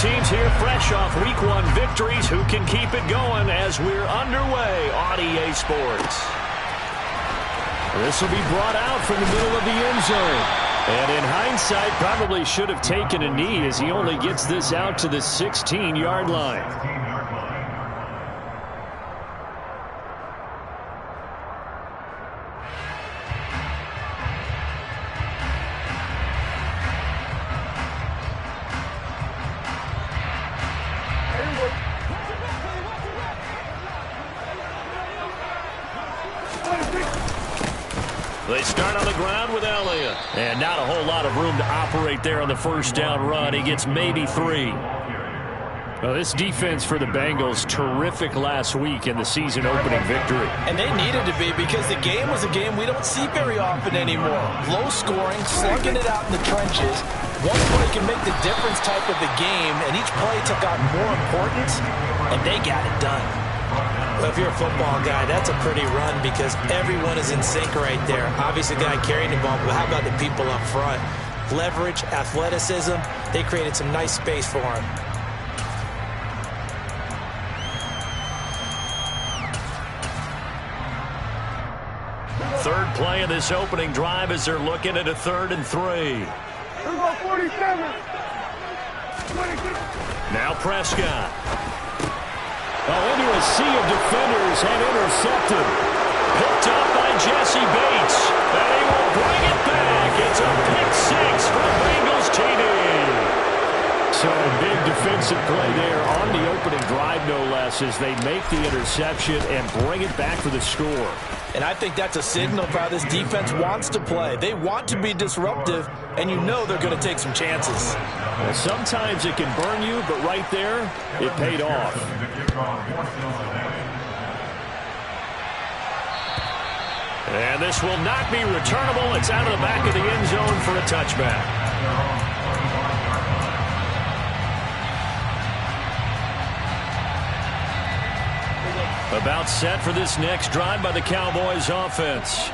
teams here fresh off Week 1 victories. Who can keep it going as we're underway on EA Sports? This will be brought out from the middle of the end zone. And in hindsight, probably should have taken a knee as he only gets this out to the 16-yard line. They start on the ground with Elliott. And not a whole lot of room to operate there on the first down run. He gets maybe 3. Well, this defense for the Bengals, terrific last week in the season opening victory. And they needed to be because the game was a game we don't see very often anymore. Low scoring, slugging it out in the trenches. One play can make the difference type of the game, and each play took on more importance, and they got it done. Well, if you're a football guy, that's a pretty run because everyone is in sync right there. Obviously, the guy carrying the ball, but how about the people up front? Leverage, athleticism, they created some nice space for him. Third play of this opening drive as they're looking at a 3rd and 3. 47. Now Prescott. Into a sea of defenders and intercepted. Picked up by Jesse Bates. And he will bring it back. It's a pick 6 for the Bengals TD. So a big defensive play there on the opening drive, no less, as they make the interception and bring it back for the score. And I think that's a signal of how this defense wants to play. They want to be disruptive, and you know they're going to take some chances. Well, sometimes it can burn you, but right there, it paid off. And this will not be returnable. It's out of the back of the end zone for a touchback. About set for this next drive by the Cowboys offense.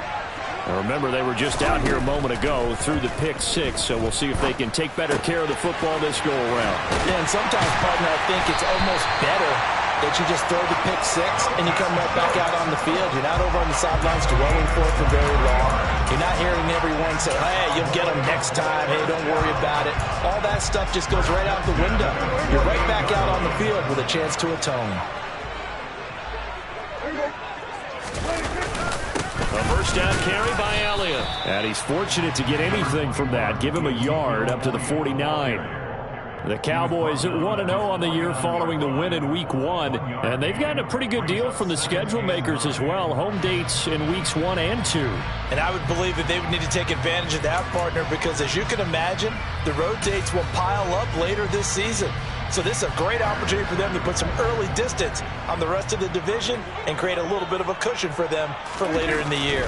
Now remember, they were just out here a moment ago through the pick 6, so we'll see if they can take better care of the football this go-around. Yeah, and sometimes, partner, I think it's almost better that you just throw the pick 6 and you come right back out on the field. You're not over on the sidelines dwelling for it for very long. You're not hearing everyone say, hey, you'll get them next time. Hey, don't worry about it. All that stuff just goes right out the window. You're right back out on the field with a chance to atone. A first down carry by Elliott. And he's fortunate to get anything from that. Give him a yard up to the 49. The Cowboys at 1-0 on the year following the win in Week 1. And they've gotten a pretty good deal from the schedule makers as well. Home dates in Weeks 1 and 2. And I would believe that they would need to take advantage of that, partner, because as you can imagine, the road dates will pile up later this season. So this is a great opportunity for them to put some early distance on the rest of the division and create a little bit of a cushion for them for later in the year.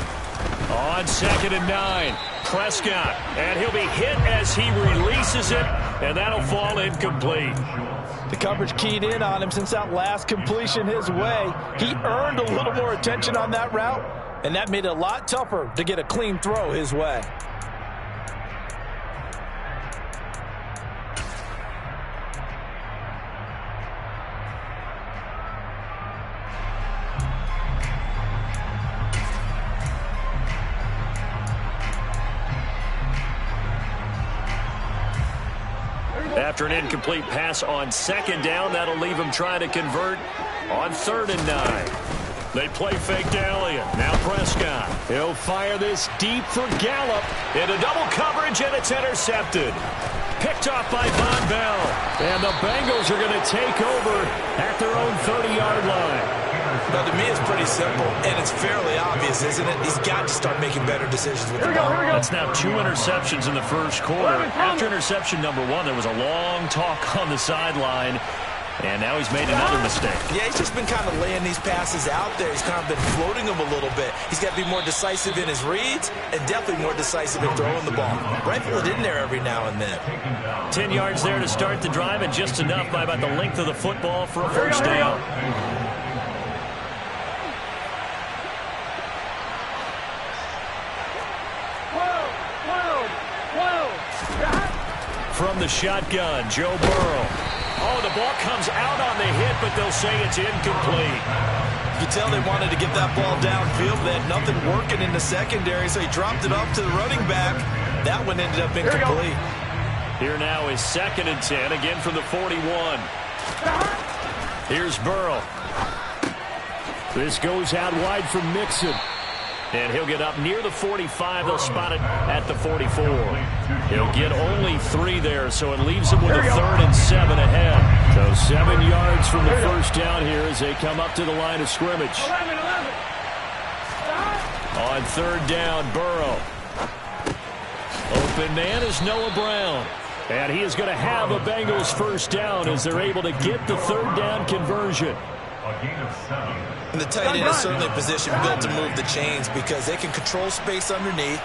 On 2nd and 9, Prescott, and he'll be hit as he releases it, and that'll fall incomplete. The coverage keyed in on him since that last completion his way. He earned a little more attention on that route, and that made it a lot tougher to get a clean throw his way. After an incomplete pass on 2nd down, that'll leave him trying to convert on 3rd and 9. They play fake to Elliott. Now Prescott. He'll fire this deep for Gallup. Into double coverage, and it's intercepted. Picked off by Von Bell. And the Bengals are going to take over at their own 30-yard line. Now, to me, it's pretty simple, and it's fairly obvious, isn't it? He's got to start making better decisions with the ball. That's now 2 interceptions in the first quarter. After interception number 1, there was a long talk on the sideline, and now he's made another mistake. Yeah, he's just been kind of laying these passes out there. He's kind of been floating them a little bit. He's got to be more decisive in his reads and definitely more decisive in throwing the ball. Rifle it in there every now and then. 10 yards there to start the drive, and just enough by about the length of the football for a first down. From the shotgun, Joe Burrow. Oh, the ball comes out on the hit, but they'll say it's incomplete. You can tell they wanted to get that ball downfield. They had nothing working in the secondary, so he dropped it off to the running back. That one ended up incomplete. Here now is 2nd and 10, again from the 41. Here's Burrow. This goes out wide from Mixon. And he'll get up near the 45. They'll spot it at the 44. He'll get only 3 there, so it leaves him with a 3rd and 7 ahead. So 7 yards from the first down here as they come up to the line of scrimmage. On 3rd down, Burrow. Open man is Noah Brown. And he is going to have a Bengals first down as they're able to get the 3rd down conversion. And the tight end is certainly a position built to move the chains because they can control space underneath.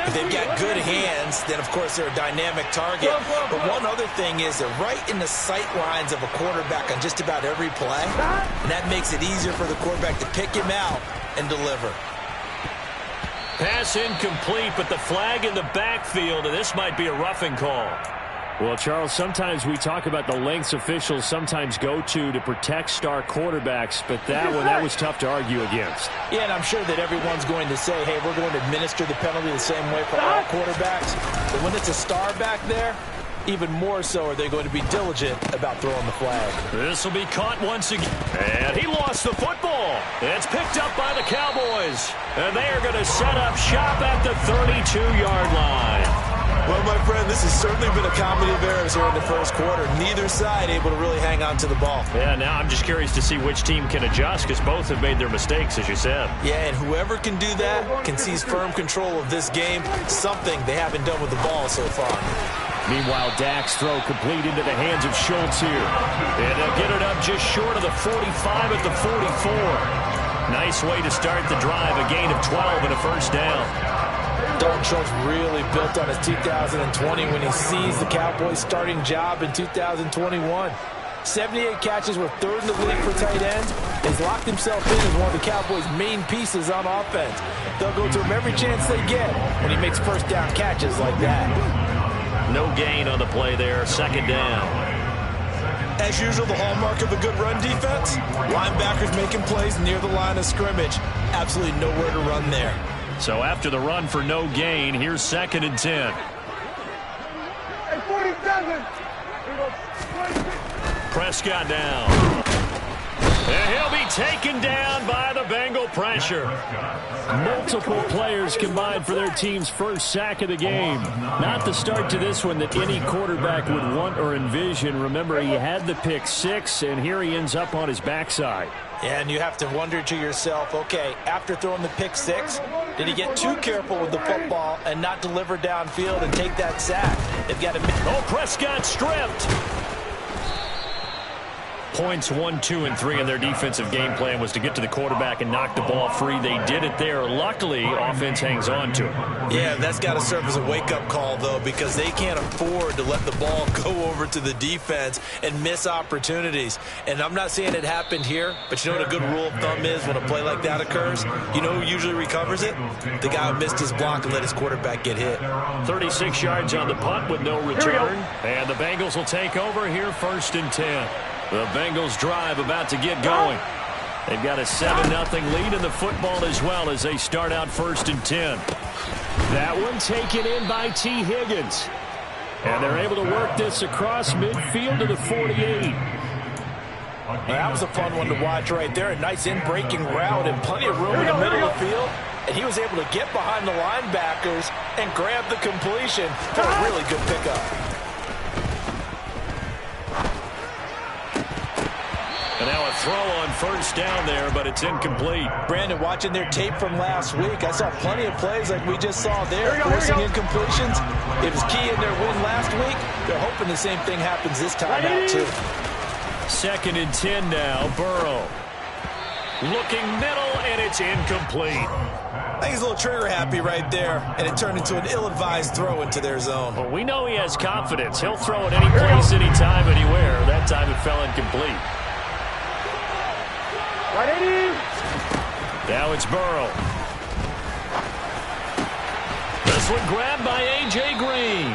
If they've got good hands, then, of course, they're a dynamic target. But one other thing is they're right in the sight lines of a quarterback on just about every play. And that makes it easier for the quarterback to pick him out and deliver. Pass incomplete, but the flag in the backfield, and this might be a roughing call. Well, Charles, sometimes we talk about the lengths officials sometimes go to protect star quarterbacks, but that was tough to argue against. Yeah, and I'm sure that everyone's going to say, hey, we're going to administer the penalty the same way for all quarterbacks. But when it's a star back there, even more so are they going to be diligent about throwing the flag. This will be caught once again. And he lost the football. It's picked up by the Cowboys. And they are going to set up shop at the 32-yard line. Well, my friend, this has certainly been a comedy of errors here in the first quarter. Neither side able to really hang on to the ball. Yeah, now I'm just curious to see which team can adjust because both have made their mistakes, as you said. Yeah, and whoever can do that can seize firm control of this game, something they haven't done with the ball so far. Meanwhile, Dak's throw complete into the hands of Schultz here. And they'll get it up just short of the 45 at the 44. Nice way to start the drive, a gain of 12 and a first down. Dalton Schultz really built on his 2020 when he seized the Cowboys' starting job in 2021. 78 catches were 3rd in the league for tight ends. He's locked himself in as one of the Cowboys' main pieces on offense. They'll go to him every chance they get when he makes first down catches like that. No gain on the play there, 2nd down. As usual, the hallmark of a good run defense, linebackers making plays near the line of scrimmage. Absolutely nowhere to run there. So after the run for no gain, here's 2nd and 10. Hey, 47. Prescott down. And he'll be taken down by the Bengal pressure. Multiple players combined for their team's first sack of the game. Not the start to this one that any quarterback would want or envision. Remember, he had the pick 6, and here he ends up on his backside. Yeah, and you have to wonder to yourself, okay, after throwing the pick 6, did he get too careful with the football and not deliver downfield and take that sack? They've got to... Oh, Prescott stripped. Points 1, 2, and 3 in their defensive game plan was to get to the quarterback and knock the ball free. They did it there. Luckily, offense hangs on to it. Yeah, that's got to serve as a wake-up call, though, because they can't afford to let the ball go over to the defense and miss opportunities. And I'm not saying it happened here, but you know what a good rule of thumb is when a play like that occurs? You know who usually recovers it? The guy who missed his block and let his quarterback get hit. 36 yards on the punt with no return. And the Bengals will take over here, 1st and 10. The Bengals drive about to get going. They've got a 7-0 lead in the football as well as they start out 1st and 10. That one taken in by T. Higgins. And they're able to work this across midfield to the 48. Well, that was a fun one to watch right there. A nice in-breaking route and plenty of room in the middle of the field. And he was able to get behind the linebackers and grab the completion for a really good pickup. And now a throw on 1st down there, but it's incomplete. Brandon, watching their tape from last week, I saw plenty of plays like we just saw there, forcing incompletions. It was key in their win last week. They're hoping the same thing happens this time out, too. 2nd and 10 now, Burrow. Looking middle, and it's incomplete. I think he's a little trigger happy right there, and it turned into an ill-advised throw into their zone. Well, we know he has confidence. He'll throw it any place, anytime, anywhere. That time it fell incomplete. Now it's Burrow. This one grabbed by A.J. Green.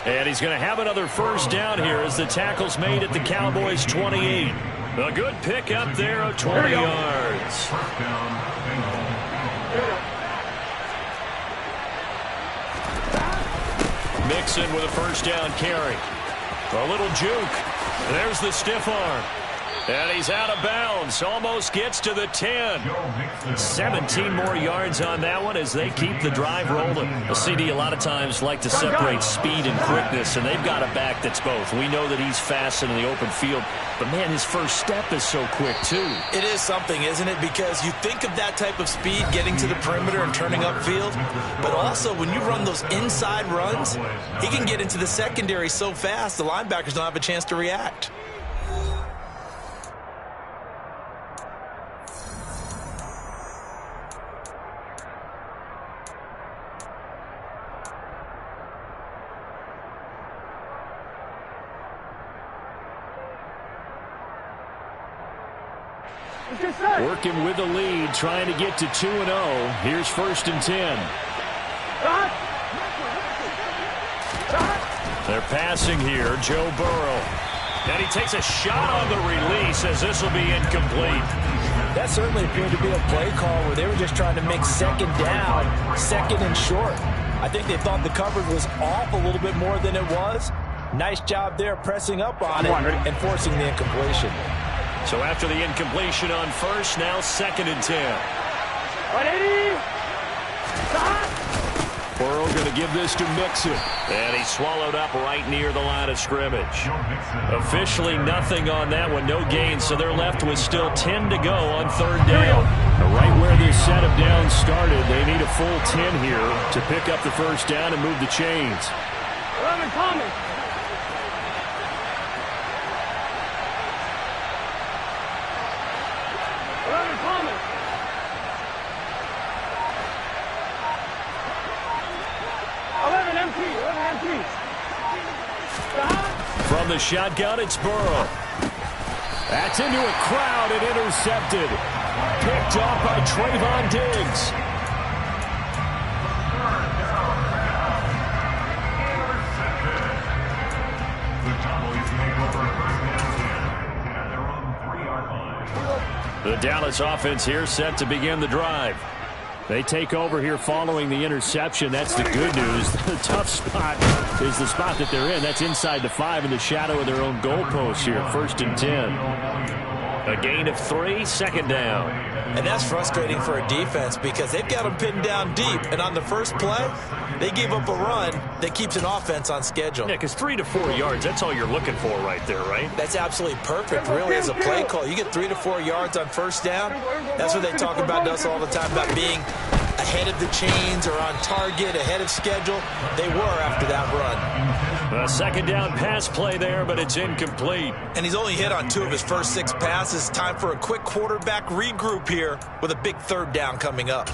And he's going to have another first down here as the tackle's made at the Cowboys' 28. A good pick up there of 20 yards. Mixon with a first down carry. A little juke. There's the stiff arm. And he's out of bounds. Almost gets to the 10. 17 more yards on that one as they keep the drive rolling. A CD a lot of times like to separate speed and quickness, and they've got a back that's both. We know that he's fast in the open field, but, man, his first step is so quick, too. It is something, isn't it? Because you think of that type of speed getting to the perimeter and turning upfield, but also when you run those inside runs, he can get into the secondary so fast the linebackers don't have a chance to react. Working with the lead, trying to get to 2-0. Here's 1st and 10. They're passing here, Joe Burrow. And he takes a shot on the release as this will be incomplete. That certainly appeared to be a play call where they were just trying to make second down, second and short. I think they thought the coverage was off a little bit more than it was. Nice job there pressing up on it and forcing the incompletion. So after the incompletion on first, now 2nd and 10. Burrow going to give this to Mixon. And he swallowed up right near the line of scrimmage. Officially nothing on that one, no gain, so they're left with still 10 to go on 3rd down. Right where this set of downs started, they need a full 10 here to pick up the first down and move the chains. 11 coming. From the shotgun, it's Burrow. That's into a crowd and intercepted. Picked off by Trayvon Diggs. The Dallas offense here set to begin the drive. They take over here following the interception. That's the good news. The tough spot is the spot that they're in. That's inside the 5 in the shadow of their own goalpost here. 1st and 10. A gain of 3, 2nd down. And that's frustrating for a defense because they've got them pinned down deep. And on the first play, they gave up a run that keeps an offense on schedule. Yeah, because 3 to 4 yards, that's all you're looking for right there, right? That's absolutely perfect, really, as a play call. You get 3 to 4 yards on first down. That's what they talk about to us all the time, about being ahead of the chains or on target, ahead of schedule. They were after that run. A 2nd down pass play there, but it's incomplete. And he's only hit on 2 of his first 6 passes. Time for a quick quarterback regroup here with a big 3rd down coming up.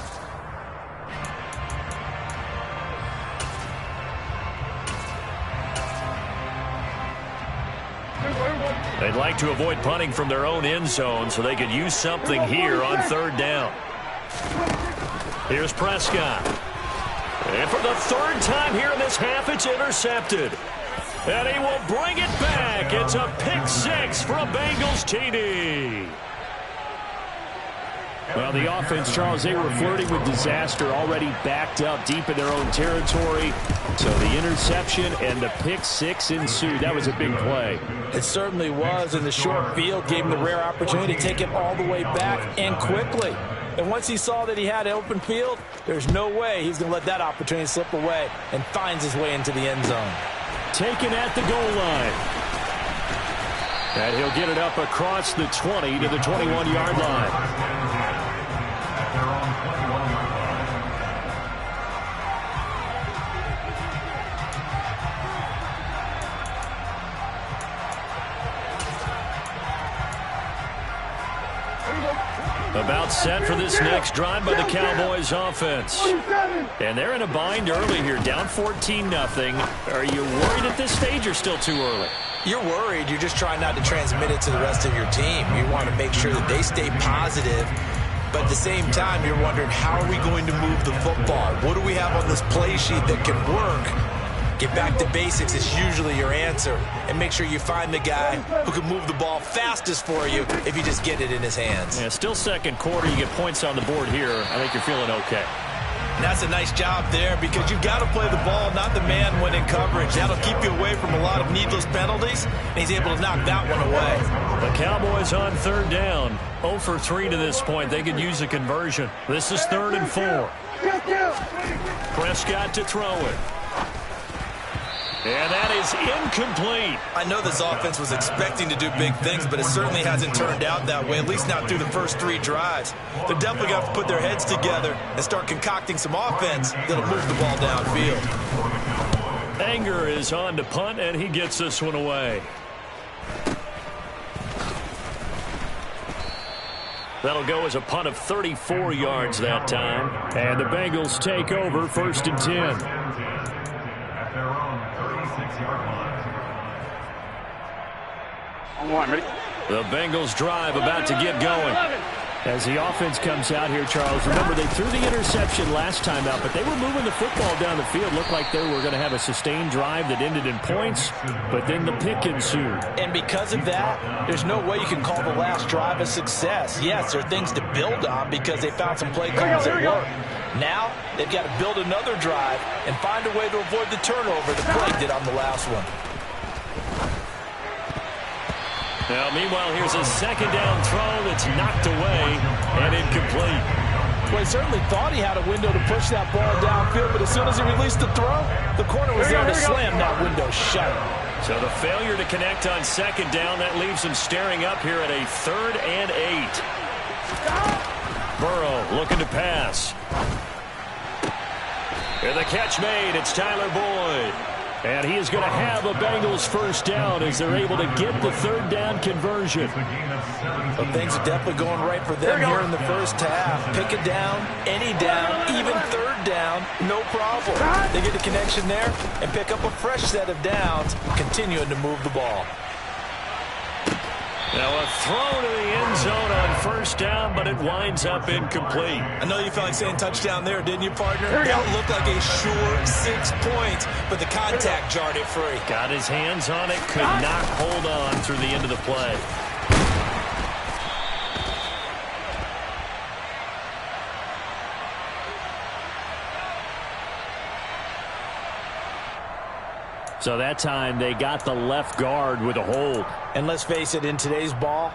They'd like to avoid punting from their own end zone so they could use something here on 3rd down. Here's Prescott. And for the 3rd time here in this half, it's intercepted. And he will bring it back. It's a pick 6 for a Bengals TD. Well, the offense, Charles, they were flirting with disaster, already backed up deep in their own territory. So the interception and the pick 6 ensued. That was a big play. It certainly was, and the short field gave him the rare opportunity to take it all the way back and quickly. And once he saw that he had an open field, there's no way he's going to let that opportunity slip away, and finds his way into the end zone. Taken at the goal line. And he'll get it up across the 20 to the 21-yard line. About set for this next drive by the Cowboys offense. And they're in a bind early here, down 14-0. Are you worried at this stage or still too early? You're worried. You're just trying not to transmit it to the rest of your team. You want to make sure that they stay positive. But at the same time, you're wondering, how are we going to move the football? What do we have on this play sheet that can work? Get back to basics is usually your answer. And make sure you find the guy who can move the ball fastest for you if you just get it in his hands. Yeah, still second quarter. You get points on the board here. I think you're feeling okay. And that's a nice job there because you've got to play the ball, not the man when in coverage. That'll keep you away from a lot of needless penalties, and he's able to knock that one away. The Cowboys on third down. 0 for 3 to this point. They could use a conversion. This is 3rd and 4. Prescott to throw it. And that is incomplete. I know this offense was expecting to do big things, but it certainly hasn't turned out that way, at least not through the first 3 drives. They're definitely going to have to put their heads together and start concocting some offense that'll move the ball downfield. Anger is on to punt, and he gets this one away. That'll go as a punt of 34 yards that time. And the Bengals take over 1st and 10. The Bengals drive about to get going. As the offense comes out here, Charles, remember they threw the interception last time out, but they were moving the football down the field. Looked like they were going to have a sustained drive that ended in points, but then the pick ensued. And because of that, there's no way you can call the last drive a success. Yes, there are things to build on because they found some play calls that work. Now, they've got to build another drive and find a way to avoid the turnover the play did on the last one. Now, meanwhile, here's a 2nd down throw that's knocked away and incomplete. Well, he certainly thought he had a window to push that ball downfield, but as soon as he released the throw, the corner was there to slam that window shut. So the failure to connect on 2nd down, that leaves him staring up here at a 3rd and 8. Burrow looking to pass. And the catch made. It's Tyler Boyd. And he is going to have a Bengals 1st down as they're able to get the 3rd down conversion. Well, things are definitely going right for them here in the first half. Pick a down, any down, even 3rd down, no problem. They get a connection there and pick up a fresh set of downs, continuing to move the ball. Now a throw to the end zone on 1st down, but it winds up incomplete. I know you felt like saying touchdown there, didn't you, partner? That looked like a sure 6 points, but the contact jarred it free. Got his hands on it, could not hold on through the end of the play. So that time they got the left guard with a hold. And let's face it, in today's ball,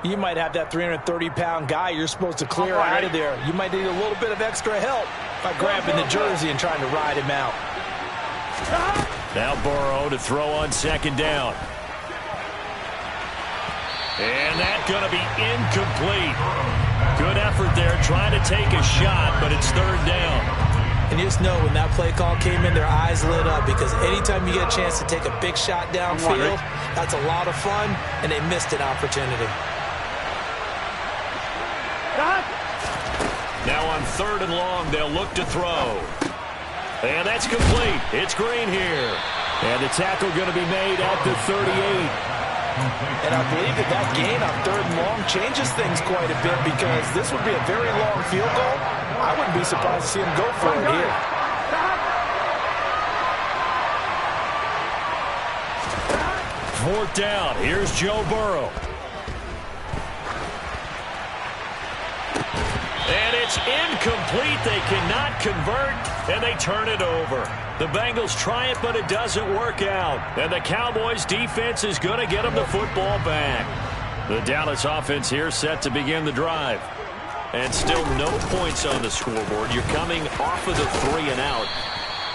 you might have that 330-pound guy you're supposed to clear out of there. You might need a little bit of extra help by grabbing the jersey and trying to ride him out. Now Burrow to throw on 2nd down. And that's going to be incomplete. Good effort there, trying to take a shot, but it's 3rd down. And you just know when that play call came in, their eyes lit up because anytime you get a chance to take a big shot downfield, that's a lot of fun, and they missed an opportunity. Now on 3rd and long, they'll look to throw. And that's complete. It's Green here. And the tackle going to be made at the 38. And I believe that gain on 3rd and long changes things quite a bit because this would be a very long field goal. I wouldn't be surprised to see him go for it here. 4th down. Here's Joe Burrow. And it's incomplete. They cannot convert, and they turn it over. The Bengals try it, but it doesn't work out. And the Cowboys' defense is going to get them the football back. The Dallas offense here set to begin the drive. And still no points on the scoreboard. You're coming off of the 3 and out.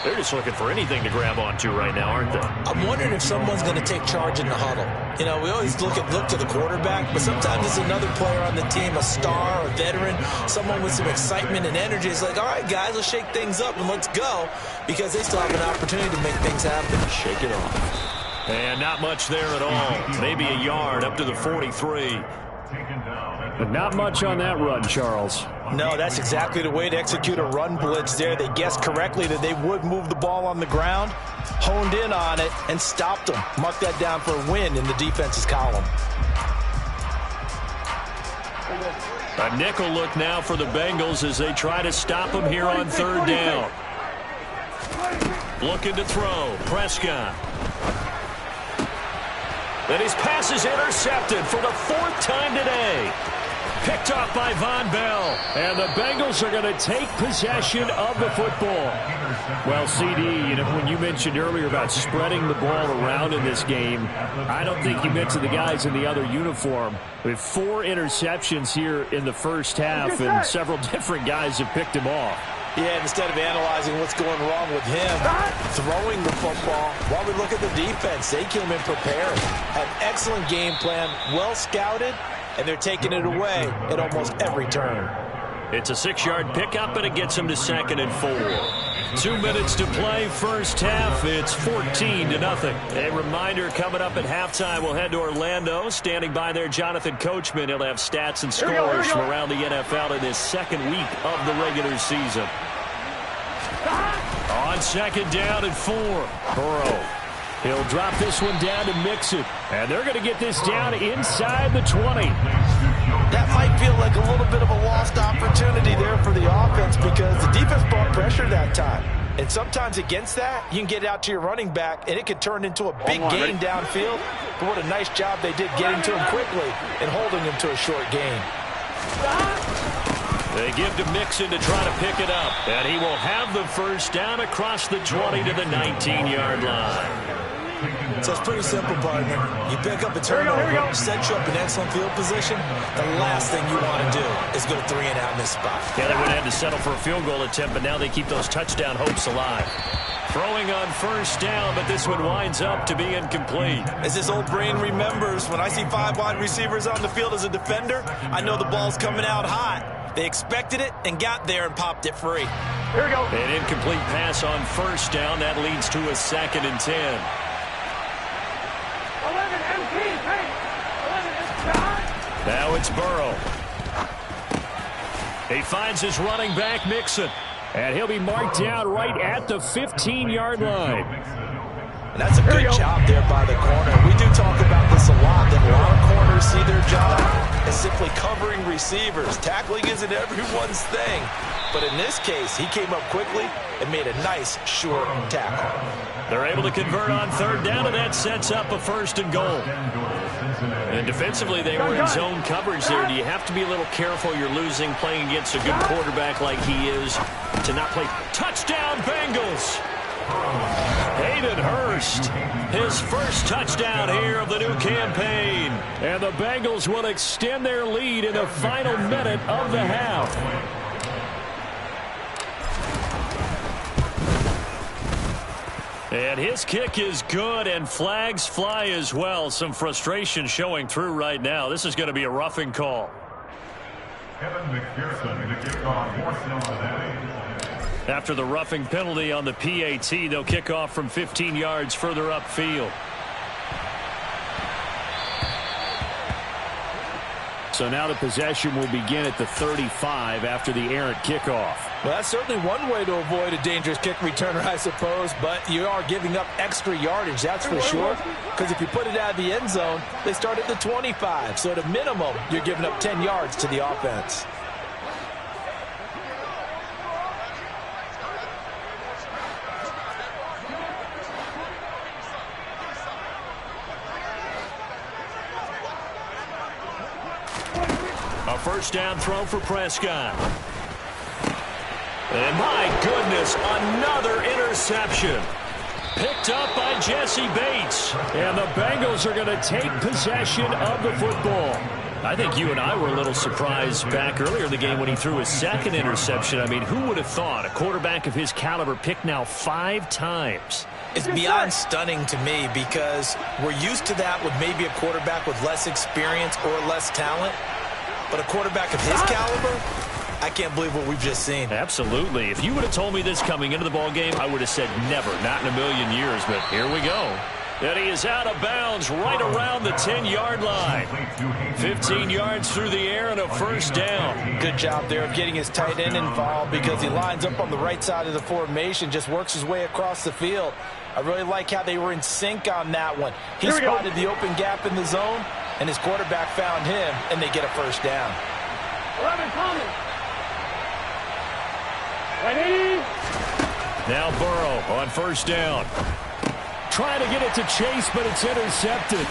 They're just looking for anything to grab onto right now, aren't they? I'm wondering if someone's going to take charge in the huddle. You know, we always look to the quarterback, but sometimes it's another player on the team, a star, a veteran, someone with some excitement and energy. It's like, all right, guys, let's shake things up and let's go, because they still have an opportunity to make things happen. Shake it off. And not much there at all. Maybe a yard up to the 43. But not much on that run, Charles. No, that's exactly the way to execute a run blitz there. They guessed correctly that they would move the ball on the ground, honed in on it, and stopped them. Mark that down for a win in the defense's column. A nickel look now for the Bengals as they try to stop them here on 3rd down. Looking to throw. Prescott. And his pass is intercepted for the 4th time today. Picked off by Von Bell. And the Bengals are going to take possession of the football. Well, CD, when you mentioned earlier about spreading the ball around in this game, I don't think you mentioned the guys in the other uniform. With 4 interceptions here in the first half, and several different guys have picked him off. Yeah, instead of analyzing what's going wrong with him, throwing the football, while we look at the defense, they came in prepared. Had an excellent game plan, well scouted, and they're taking it away at almost every turn. It's a 6-yard pickup, and it gets them to 2nd and 4. 2 minutes to play, first half. It's 14-0. A reminder, coming up at halftime, we'll head to Orlando. Standing by there, Jonathan Coachman. He'll have stats and scores from around the NFL in this second week of the regular season. On 2nd down and 4. Burrow. He'll drop this one down to Mixon. And they're going to get this down inside the 20. That might feel like a little bit of a lost opportunity there for the offense because the defense brought pressure that time. And sometimes against that, you can get out to your running back, and it could turn into a big gain downfield. But what a nice job they did getting to him quickly and holding him to a short gain. They give to Mixon to try to pick it up. And he will have the first down across the 20 to the 19-yard line. So it's pretty simple, partner. You pick up a turnover, set you up in excellent field position. The last thing you want to do is go 3 and out in this spot. Yeah, they would have to settle for a field goal attempt, but now they keep those touchdown hopes alive. Throwing on first down, but this one winds up to be incomplete. As his old brain remembers, when I see 5 wide receivers on the field as a defender, I know the ball's coming out hot. They expected it and got there and popped it free. Here we go. An incomplete pass on first down. That leads to a 2nd and 10. 11 MT, hey! 11 Now it's Burrow. He finds his running back, Mixon. And he'll be marked down right at the 15-yard line. And that's a good job there by the corner. We do talk about this a lot, that a lot of corners see their job as simply covering receivers. Tackling isn't everyone's thing. But in this case, he came up quickly and made a nice, short tackle. They're able to convert on 3rd down, and that sets up a 1st and goal. And defensively, they were in zone coverage there. Do you have to be a little careful? You're losing playing against a good quarterback like he is to not play. Touchdown, Bengals! Hayden Hurst, his first touchdown here of the new campaign. And the Bengals will extend their lead in the final minute of the half. And his kick is good, and flags fly as well. Some frustration showing through right now. This is going to be a roughing call. After the roughing penalty on the PAT, they'll kick off from 15 yards further upfield. So now the possession will begin at the 35 after the errant kickoff. Well, that's certainly one way to avoid a dangerous kick returner, I suppose, but you are giving up extra yardage, that's for sure, because if you put it out of the end zone, they start at the 25, so at a minimum, you're giving up 10 yards to the offense. A first down throw for Prescott. And my goodness, another interception. Picked up by Jesse Bates. And the Bengals are going to take possession of the football. I think you and I were a little surprised back earlier in the game when he threw his 2nd interception. I mean, who would have thought a quarterback of his caliber picked now 5 times? It's beyond stunning to me because we're used to that with maybe a quarterback with less experience or less talent. But a quarterback of his caliber, I can't believe what we've just seen. Absolutely. If you would have told me this coming into the ballgame, I would have said never, not in a million years. But here we go. And he is out of bounds right around the 10-yard line. 15 yards through the air and a first down. Good job there of getting his tight end involved because he lines up on the right side of the formation, just works his way across the field. I really like how they were in sync on that one. He spotted the open gap in the zone, and his quarterback found him, and they get a first down. 11 coming. Ready? Now Burrow on first down. Trying to get it to Chase, but it's intercepted.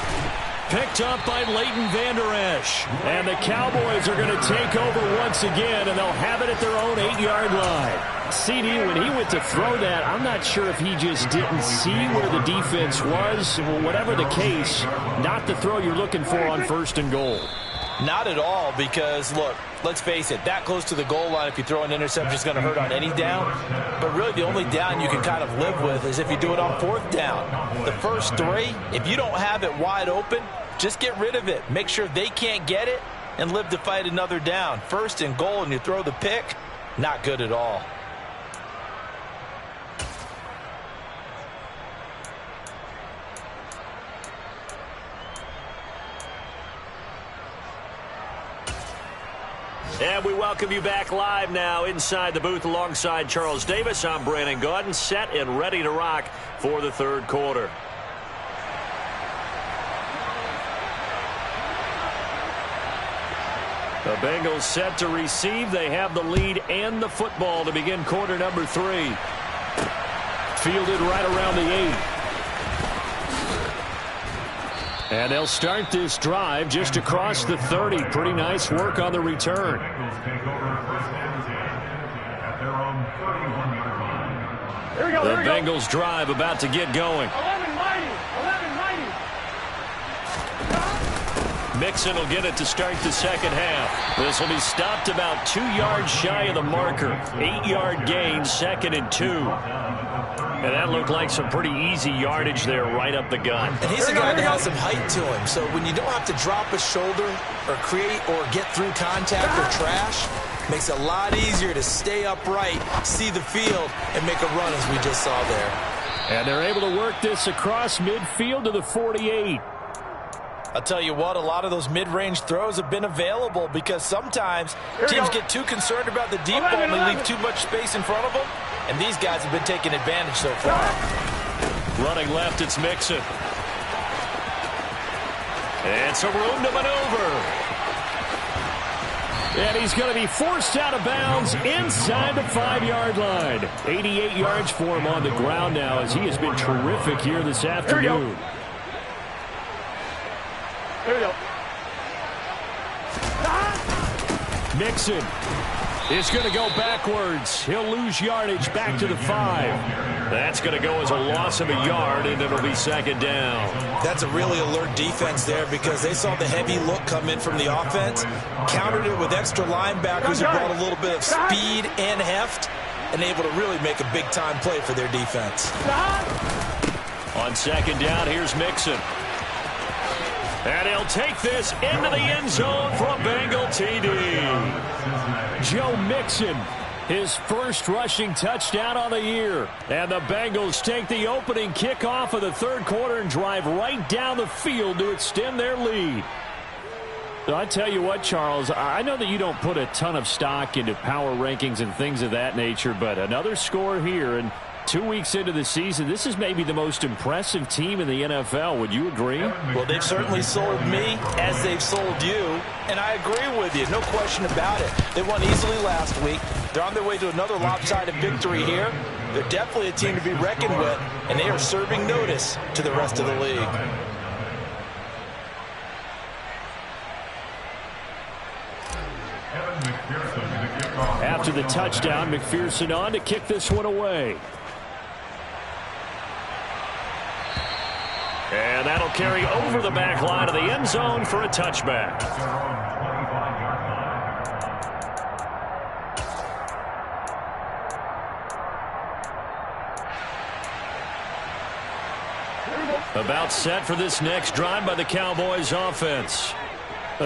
Picked up by Leighton Vander Esch. And the Cowboys are going to take over once again, and they'll have it at their own 8-yard line. CD, when he went to throw that, I'm not sure if he just didn't see where the defense was. Well, whatever the case, not the throw you're looking for on first and goal. Not at all, because, look, let's face it, that close to the goal line, if you throw an interception, is going to hurt on any down. But really, the only down you can kind of live with is if you do it on fourth down. The first three, if you don't have it wide open, just get rid of it. Make sure they can't get it and live to fight another down. First and goal, and you throw the pick, not good at all. And we welcome you back live now inside the booth alongside Charles Davis. I'm Brandon Gaudin, set and ready to rock for the third quarter. The Bengals set to receive. They have the lead and the football to begin quarter number 3. Fielded right around the 8. And they'll start this drive just across the 30. Pretty nice work on the return. The Bengals drive about to get going. Mixon will get it to start the second half. This will be stopped about 2 yards shy of the marker. 8-yard gain, 2nd and 2. And that looked like some pretty easy yardage there right up the gut. And he's a guy that has some height to him, so when you don't have to drop a shoulder or create or get through contact or trash, makes it a lot easier to stay upright, see the field, and make a run as we just saw there. And they're able to work this across midfield to the 48. I'll tell you what, a lot of those mid-range throws have been available because sometimes teams get too concerned about the deep ball and they leave too much space in front of them. And these guys have been taking advantage so far. Running left, it's Mixon. And some room to maneuver. And he's going to be forced out of bounds inside the 5-yard line. 88 yards for him on the ground now as he has been terrific here this afternoon. Here we go. Mixon is going to go backwards. He'll lose yardage back to the 5. That's going to go as a loss of a yard, and it'll be 2nd down. That's a really alert defense there because they saw the heavy look come in from the offense, countered it with extra linebackers who brought a little bit of speed and heft, and able to really make a big-time play for their defense. On 2nd down, here's Mixon. And he'll take this into the end zone for a Bengal TD. Joe Mixon, his first rushing touchdown on the year. And the Bengals take the opening kickoff of the third quarter and drive right down the field to extend their lead. So I tell you what, Charles, I know that you don't put a ton of stock into power rankings and things of that nature, but another score here, and 2 weeks into the season, this is maybe the most impressive team in the NFL. Would you agree? Well, they've certainly sold me as they've sold you, and I agree with you. No question about it. They won easily last week. They're on their way to another lopsided victory here. They're definitely a team to be reckoned with, and they are serving notice to the rest of the league. After the touchdown, McPherson on to kick this one away. And that'll carry over the back line of the end zone for a touchback. About set for this next drive by the Cowboys offense.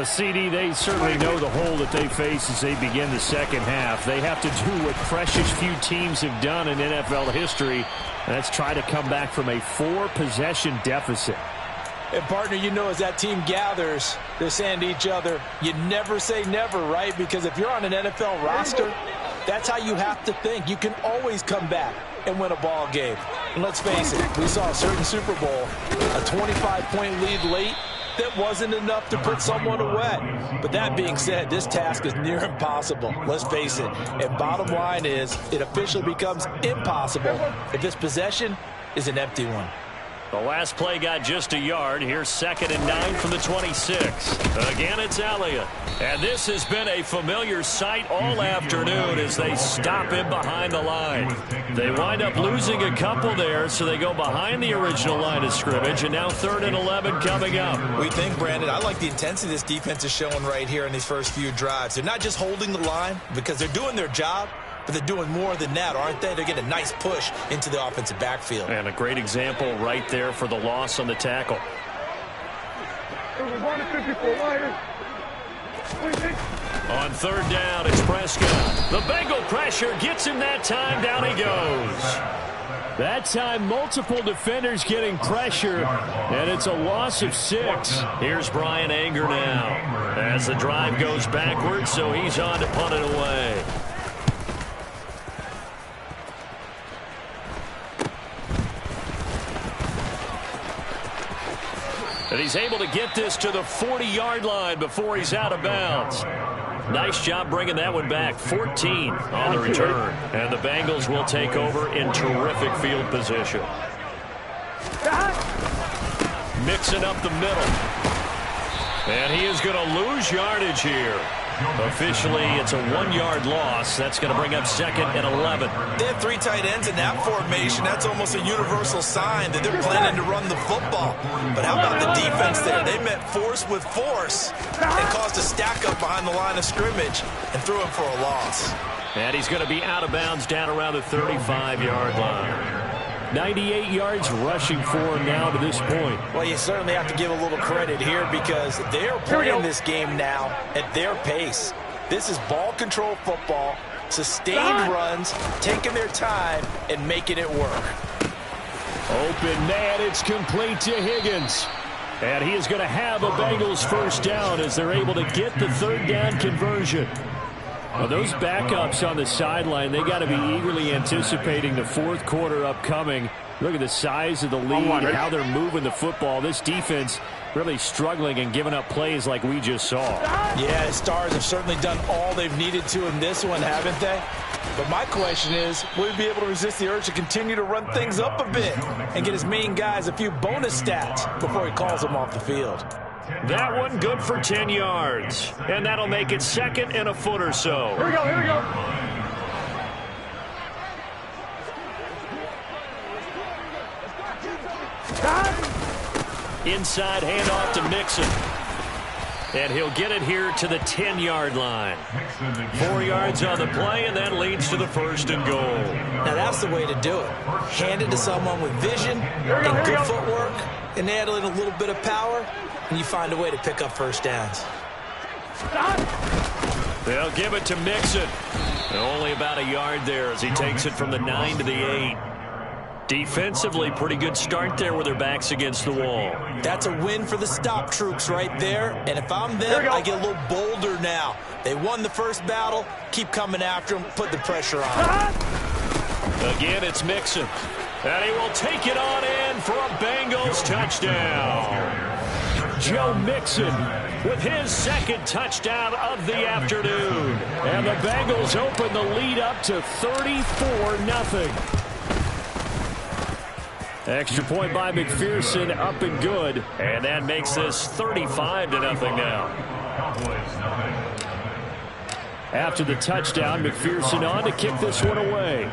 CD, they certainly know the hole that they face as they begin the second half. They have to do what precious few teams have done in NFL history. That's try to come back from a 4-possession deficit. And, partner, you know as that team gathers, they're saying to each other, you never say never, right? Because if you're on an NFL roster, that's how you have to think. You can always come back and win a ball game. And let's face it, we saw a certain Super Bowl, a 25-point lead late, that wasn't enough to put someone away. But that being said, this task is near impossible. Let's face it. And bottom line is, it officially becomes impossible if this possession is an empty one. The last play got just a yard. Here's 2nd and 9 from the 26. Again, it's Elliott. And this has been a familiar sight all afternoon as they stop him behind the line. They wind up losing a couple there, so they go behind the original line of scrimmage, and now 3rd and 11 coming up. We think, Brandon, I like the intensity this defense is showing right here in these first few drives. They're not just holding the line because they're doing their job, but they're doing more than that, aren't they? They're getting a nice push into the offensive backfield. And a great example right there for the loss on the tackle. On 3rd down, it's Prescott. The Bengal pressure gets him that time. Down he goes. That time, multiple defenders getting pressure, and it's a loss of 6. Here's Brian Anger now as the drive goes backwards, so he's on to punt it away. And he's able to get this to the 40-yard line before he's out of bounds. Nice job bringing that one back. 14 on the return. And the Bengals will take over in terrific field position. Mixing up the middle. And he is going to lose yardage here. Officially, it's a 1-yard loss. That's going to bring up 2nd and 11. They have 3 tight ends in that formation. That's almost a universal sign that they're planning to run the football. But how about the defense there? They met force with force and caused a stack up behind the line of scrimmage and threw him for a loss. And he's going to be out of bounds down around the 35-yard line. 98 yards rushing for him now to this point. Well, you certainly have to give a little credit here because they're playing this game now at their pace. This is ball control football, sustained runs, taking their time, and making it work. Open man, it's complete to Higgins. And he is going to have a Bengals first down as they're able to get the 3rd down conversion. Well, those backups on the sideline, they got to be eagerly anticipating the 4th quarter upcoming. Look at the size of the lead, how they're moving the football. This defense really struggling and giving up plays like we just saw. Yeah, Stars have certainly done all they've needed to in this one, haven't they? But my question is, will he be able to resist the urge to continue to run things up a bit and get his main guys a few bonus stats before he calls them off the field? That one good for 10 yards. And that'll make it 2nd and a foot or so. Here we go, here we go. Inside handoff to Mixon. And he'll get it here to the 10-yard line. 4 yards on the play, and that leads to the 1st and goal. Now that's the way to do it. Hand it to someone with vision and good footwork, and add in a little bit of power, and you find a way to pick up first downs. They'll give it to Mixon. Only about a yard there as he takes it from the 9 to the 8. Defensively, pretty good start there with their backs against the wall. That's a win for the stop troops right there. And if I'm them, I get a little bolder now. They won the first battle. Keep coming after them. Put the pressure on. Again, it's Mixon. And he will take it on in for a Bengals touchdown. Joe Mixon with his 2nd touchdown of the afternoon. And the Bengals open the lead up to 34-0. Extra point by McPherson, up and good. And that makes this 35-0 now. After the touchdown, McPherson on to kick this one away.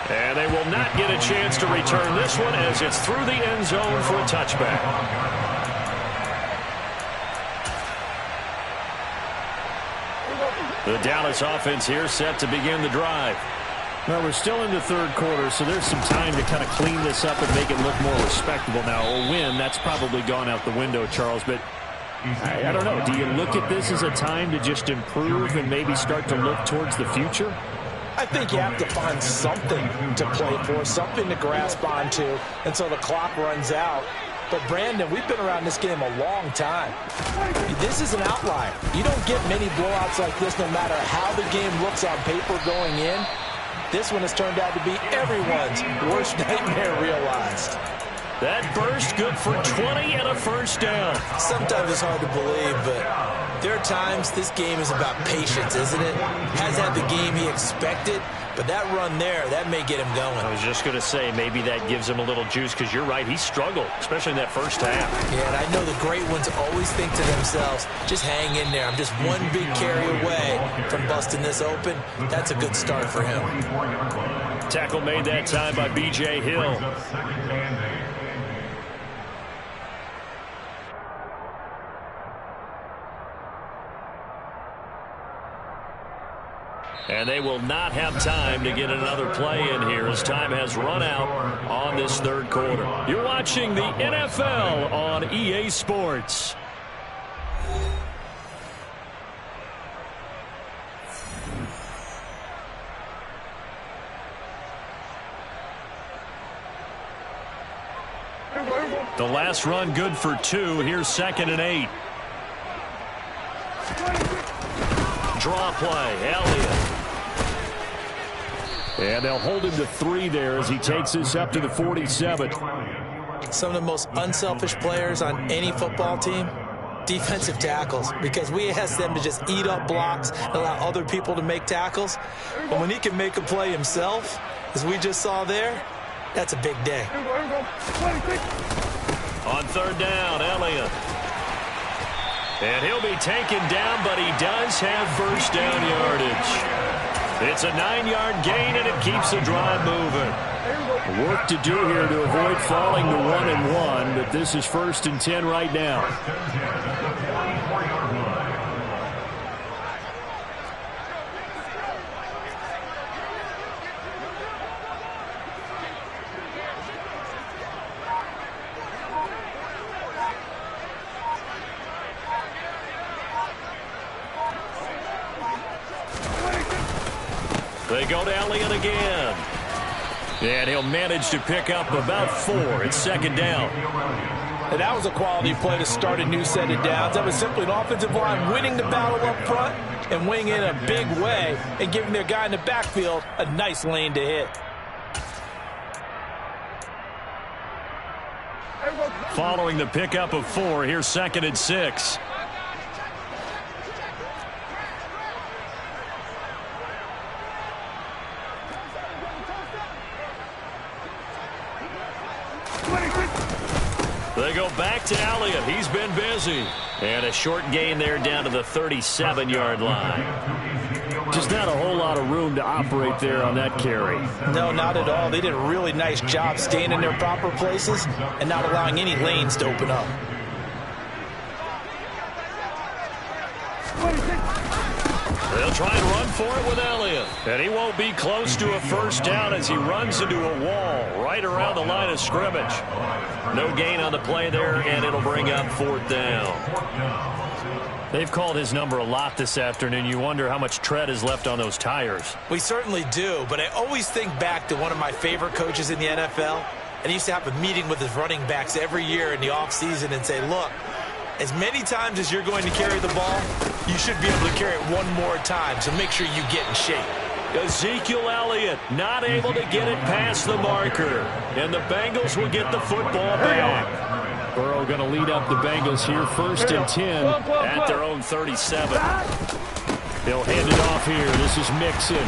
And they will not get a chance to return this one as it's through the end zone for a touchback. The Dallas offense here set to begin the drive. Well, we're still in the 3rd quarter, so there's some time to kind of clean this up and make it look more respectable now. A win, that's probably gone out the window, Charles, but I don't know. Do you look at this as a time to just improve and maybe start to look towards the future? I think you have to find something to play for, something to grasp onto until the clock runs out. But, Brandon, we've been around this game a long time. This is an outlier. You don't get many blowouts like this no matter how the game looks on paper going in. This one has turned out to be everyone's worst nightmare realized. That burst good for 20 and a first down. Sometimes it's hard to believe, but there are times this game is about patience, isn't it? Has had the game he expected, but that run there, that may get him going. I was just going to say, maybe that gives him a little juice, because you're right, he struggled, especially in that first half. Yeah, and I know the great ones always think to themselves, just hang in there. I'm just one big carry away from busting this open. That's a good start for him. Tackle made that time by B.J. Hill. And they will not have time to get another play in here as time has run out on this third quarter. You're watching the NFL on EA Sports. The last run good for 2. Here's 2nd and 8. Draw play, Elliott. And they'll hold him to 3 there as he takes this up to the 47. Some of the most unselfish players on any football team, defensive tackles, because we ask them to just eat up blocks and allow other people to make tackles. But when he can make a play himself, as we just saw there, that's a big day. On 3rd down, Elliott. And he'll be taken down, but he does have first down yardage. It's a 9-yard gain, and it keeps the drive moving. Work to do here to avoid falling to 1-1, but this is 1st and 10 right now. They go to Elliott again. And he'll manage to pick up about 4. It's 2nd down. And that was a quality play to start a new set of downs. That was simply an offensive line winning the battle up front and winning in a big way and giving their guy in the backfield a nice lane to hit. Following the pickup of 4, here's 2nd and 6. They go back to Elliott. He's been busy. And a short gain there down to the 37-yard line. Just not a whole lot of room to operate there on that carry. No, not at all. They did a really nice job staying in their proper places and not allowing any lanes to open up. They'll try and run for it with Elliott. And he won't be close to a first down as he runs into a wall right around the line of scrimmage. No gain on the play there, and it'll bring up 4th down. They've called his number a lot this afternoon. You wonder how much tread is left on those tires. We certainly do, but I always think back to one of my favorite coaches in the NFL, and he used to have a meeting with his running backs every year in the offseason and say, look, as many times as you're going to carry the ball, you should be able to carry it one more time, so make sure you get in shape. Ezekiel Elliott not able to get it past the marker, and the Bengals will get the football back. Burrow going to lead up the Bengals here, 1st and 10 at their own 37. He'll hand it off here. This is Mixon.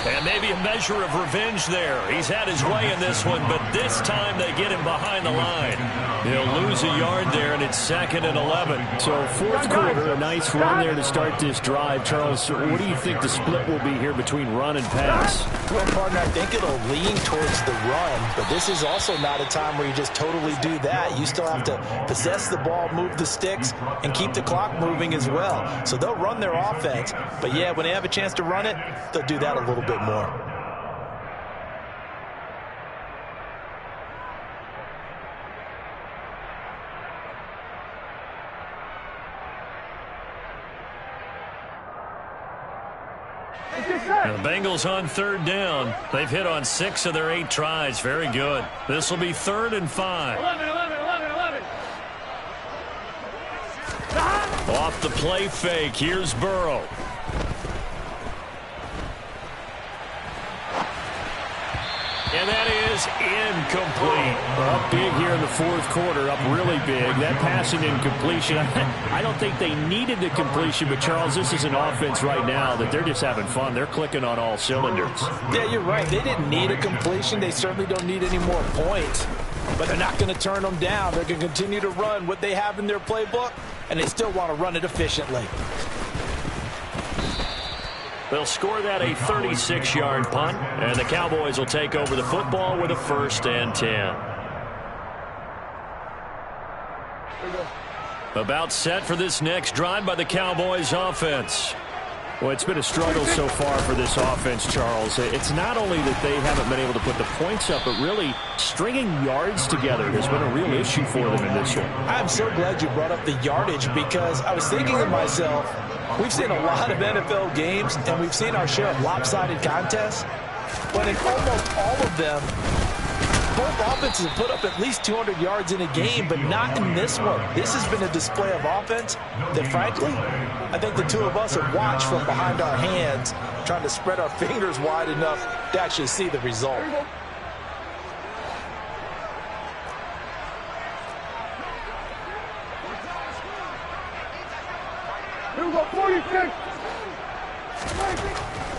And maybe a measure of revenge there. He's had his way in this one, but this time they get him behind the line. He'll lose a yard there, and it's 2nd and 11. So 4th quarter, a nice run there to start this drive. Charles, what do you think the split will be here between run and pass? Well, partner, I think it'll lean towards the run, but this is also not a time where you just totally do that. You still have to possess the ball, move the sticks, and keep the clock moving as well. So they'll run their offense, but yeah, when they have a chance to run it, they'll do that a little bit more. And the Bengals on 3rd down. They've hit on 6 of their 8 tries. Very good. This will be 3rd and 5. 11. Off the play fake. Here's Burrow. And that is incomplete. Up big here in the fourth quarter, up really big. That passing incompletion, I don't think they needed the completion, but Charles, this is an offense right now that they're just having fun. They're clicking on all cylinders. Yeah, you're right. They didn't need a completion. They certainly don't need any more points, but they're not going to turn them down. They're going to continue to run what they have in their playbook, and they still want to run it efficiently. They'll score that a 36-yard punt, and the Cowboys will take over the football with a 1st and 10. About set for this next drive by the Cowboys offense. Well, it's been a struggle so far for this offense, Charles. It's not only that they haven't been able to put the points up, but really stringing yards together has been a real issue for them in this one. I'm so glad you brought up the yardage, because I was thinking to myself, we've seen a lot of NFL games, and we've seen our share of lopsided contests, but in almost all of them, both offenses have put up at least 200 yards in a game, but not in this one. This has been a display of offense that, frankly, I think the two of us have watched from behind our hands, trying to spread our fingers wide enough to actually see the result.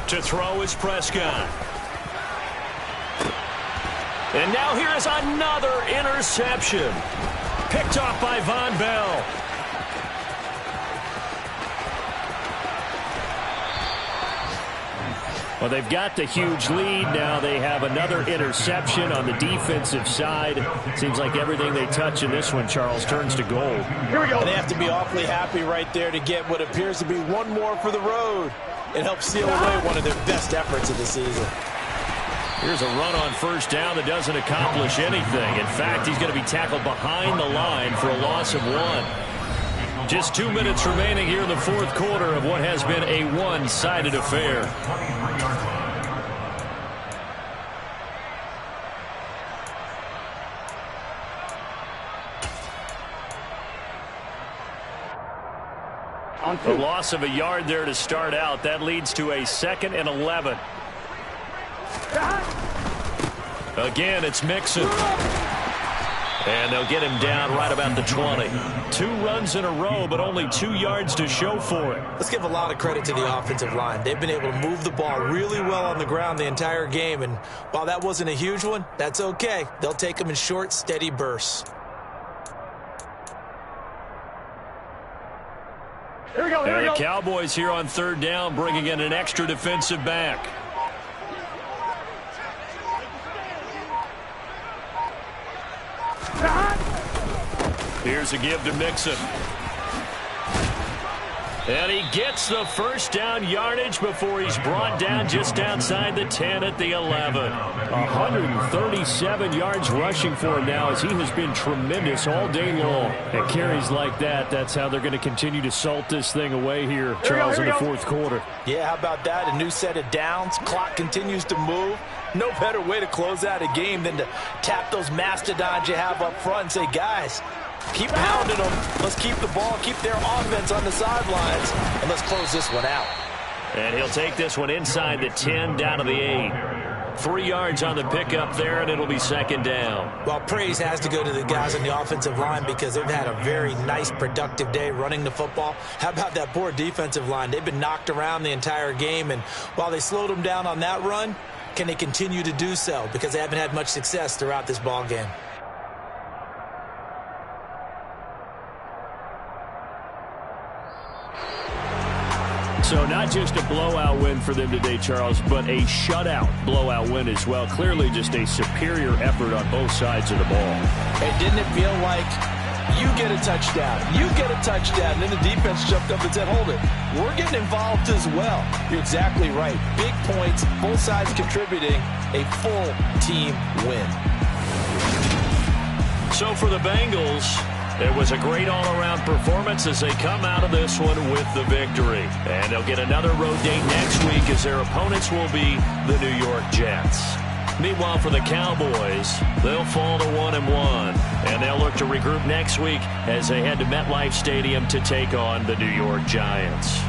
To throw is Prescott. And now here is another interception. Picked off by Von Bell. Well, they've got the huge lead. Now they have another interception on the defensive side. Seems like everything they touch in this one, Charles, turns to gold. Here we go. And they have to be awfully happy right there to get what appears to be one more for the road. It helps seal away one of their best efforts of the season. Here's a run on 1st down that doesn't accomplish anything. In fact, he's going to be tackled behind the line for a loss of 1. Just 2 minutes remaining here in the fourth quarter of what has been a one-sided affair. A loss of a yard there to start out. That leads to a 2nd and 11. Again, it's Mixon. And they'll get him down right about the 20. 2 runs in a row, but only 2 yards to show for it. Let's give a lot of credit to the offensive line. They've been able to move the ball really well on the ground the entire game. And while that wasn't a huge one, that's okay. They'll take them in short, steady bursts. Here we go, here we go. The Cowboys here on 3rd down, bringing in an extra defensive back. Here's a give to Mixon. And he gets the 1st down yardage before he's brought down just outside the 10 at the 11. 137 yards rushing for him now, as he has been tremendous all day long. And carries like that, that's how they're going to continue to salt this thing away here, Charles, in the fourth quarter. Yeah, how about that? A new set of downs. Clock continues to move. No better way to close out a game than to tap those mastodons you have up front and say, guys, keep pounding them. Let's keep the ball, keep their offense on the sidelines, and let's close this one out. And he'll take this one inside the 10, down to the 8. 3 yards on the pickup there, and it'll be 2nd down. Well, praise has to go to the guys on the offensive line, because they've had a very nice, productive day running the football. How about that poor defensive line? They've been knocked around the entire game, and while they slowed them down on that run, can they continue to do so? Because they haven't had much success throughout this ball game. So not just a blowout win for them today, Charles, but a shutout blowout win as well. Clearly just a superior effort on both sides of the ball. Hey, didn't it feel like you get a touchdown, you get a touchdown, and then the defense jumped up and said, hold it, we're getting involved as well. You're exactly right. Big points, both sides contributing, a full team win. So for the Bengals, it was a great all-around performance as they come out of this one with the victory. And they'll get another road date next week as their opponents will be the New York Jets. Meanwhile, for the Cowboys, they'll fall to 1-1. And they'll look to regroup next week as they head to MetLife Stadium to take on the New York Giants.